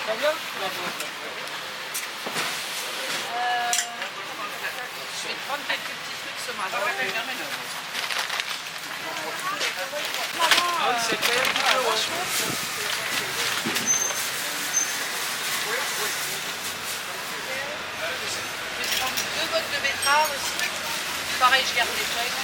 Je vais te prendre quelques petits trucs ce matin. Je vais prendre 2 bottes de betterave aussi. Pareil, je garde les feuilles.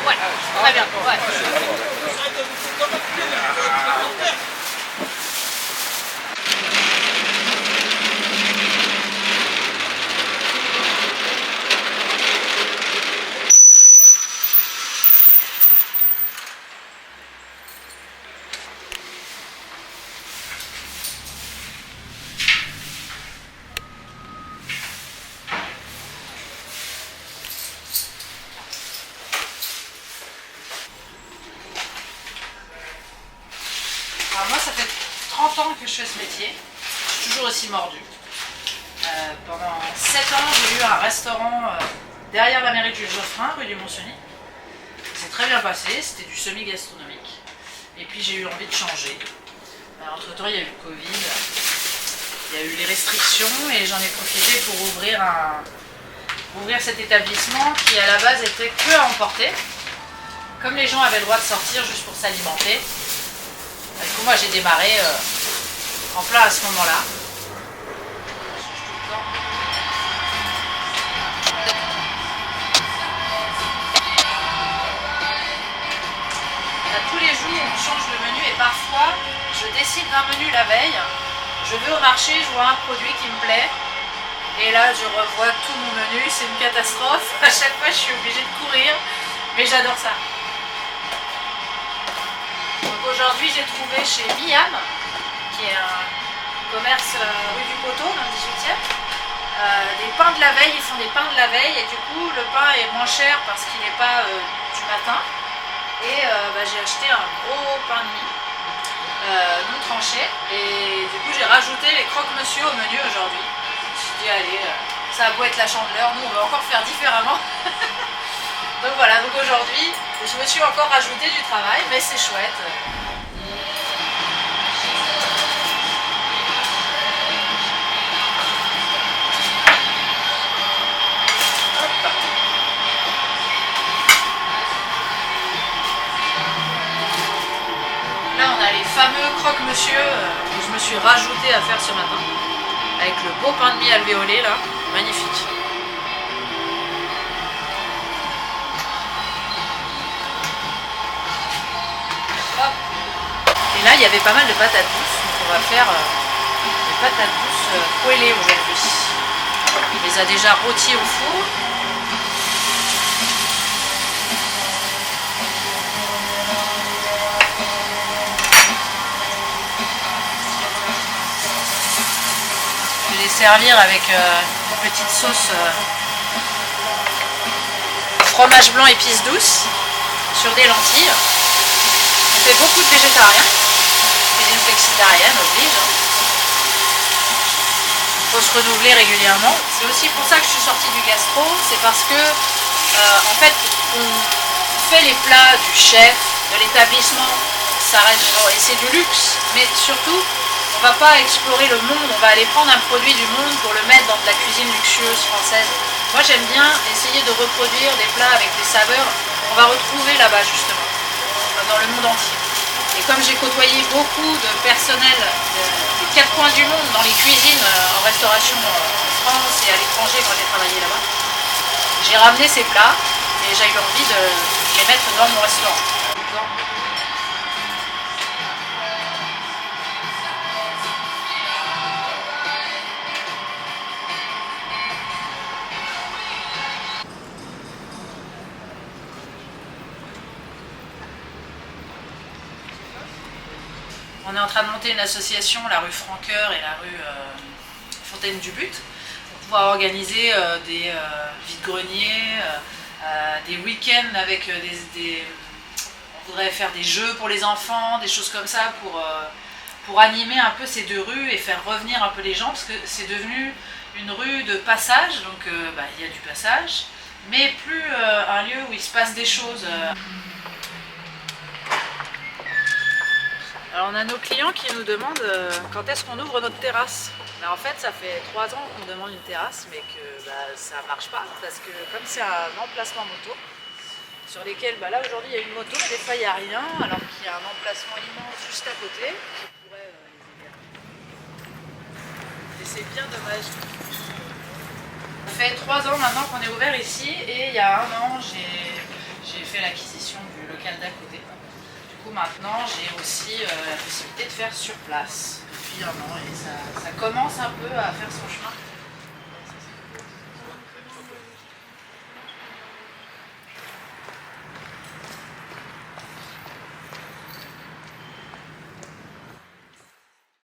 Ouais, très bien. Ouais. Alors moi, ça fait 30 ans que je fais ce métier. Je suis toujours aussi mordue. Pendant 7 ans, j'ai eu un restaurant derrière la mairie de Jules Geoffrin, rue du Mont-Cenis. C'est très bien passé, c'était du semi-gastronomique. Et puis j'ai eu envie de changer. Entre-temps, il y a eu le Covid, il y a eu les restrictions et j'en ai profité pour ouvrir cet établissement qui à la base était que à emporter. Comme les gens avaient le droit de sortir juste pour s'alimenter, du coup, moi j'ai démarré en plein à ce moment-là. Tous les jours on change le menu et parfois je décide d'un menu la veille. Je vais au marché, je vois un produit qui me plaît et là je revois tout mon menu, c'est une catastrophe. À chaque fois je suis obligée de courir, mais j'adore ça. Aujourd'hui, j'ai trouvé chez Miam, qui est un commerce rue du Poteau, dans le 18e, des pains de la veille. Ils font des pains de la veille et du coup, le pain est moins cher parce qu'il n'est pas du matin. Et j'ai acheté un gros pain de mie non tranché. Et du coup, j'ai rajouté les croque-monsieur au menu aujourd'hui. Je me suis dit, allez, ça a beau être la Chandeleur, nous, on va encore faire différemment. Donc voilà, donc aujourd'hui, je me suis encore rajouté du travail, mais c'est chouette. Là, on a les fameux croque-monsieur que je me suis rajouté à faire ce matin, avec le beau pain de mie alvéolé là, magnifique. Et là, il y avait pas mal de patates douces, donc on va faire des patates douces poêlées aujourd'hui. Il les a déjà rôties au four. Je vais les servir avec une petite sauce fromage blanc épices douces sur des lentilles. On fait beaucoup de végétariens. Cuisine flexitarienne oblige. Il faut se renouveler régulièrement. C'est aussi pour ça que je suis sortie du gastro. C'est parce que en fait on fait les plats du chef, de l'établissement. Ça reste et c'est du luxe. Mais surtout, on va pas explorer le monde. On va aller prendre un produit du monde pour le mettre dans de la cuisine luxueuse française. Moi j'aime bien essayer de reproduire des plats avec des saveurs qu'on va retrouver là-bas justement, dans le monde entier. Et comme j'ai côtoyé beaucoup de personnel des 4 coins du monde dans les cuisines, en restauration en France et à l'étranger quand j'ai travaillé là-bas, j'ai ramené ces plats et j'ai eu envie de les mettre dans mon restaurant. On est en train de monter une association, la rue Francoeur et la rue Fontaine du But, pour pouvoir organiser des vides-greniers, des week-ends avec on voudrait faire des jeux pour les enfants, des choses comme ça pour animer un peu ces deux rues et faire revenir un peu les gens, parce que c'est devenu une rue de passage, donc il y a du passage, mais plus un lieu où il se passe des choses. Alors on a nos clients qui nous demandent quand est-ce qu'on ouvre notre terrasse. Mais en fait ça fait 3 ans qu'on demande une terrasse, mais que ça marche pas, parce que comme c'est un emplacement moto, sur lesquels là aujourd'hui il y a une moto, mais des fois il n'y a rien, alors qu'il y a un emplacement immense juste à côté qui pourrait les aider. Et c'est bien dommage. Ça fait 3 ans maintenant qu'on est ouvert ici, et il y a 1 an j'ai fait l'acquisition du local d'à côté. Du coup maintenant j'ai aussi la possibilité de faire sur place depuis 1 an, et ça commence un peu à faire son chemin.